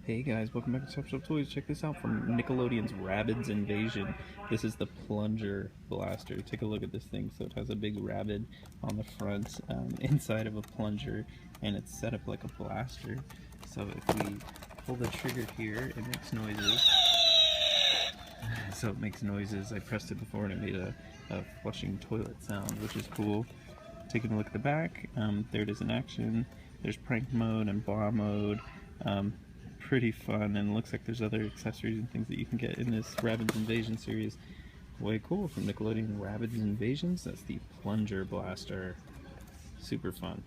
Hey guys, welcome back to Top Shelf Toys. Check this out from Nickelodeon's Rabbids Invasion. This is the Plunger blaster. Take a look at this thing. So it has a big rabbit on the front inside of a plunger, and it's set up like a blaster. So if we pull the trigger here, it makes noises. So it makes noises. I pressed it before and it made a flushing toilet sound, which is cool. Taking a look at the back, there it is in action. There's prank mode and bar mode. Pretty fun, and it looks like there's other accessories and things that you can get in this Rabbids Invasion series. Way cool. From Nickelodeon Rabbids Invasions, that's the Plunger blaster. Super fun.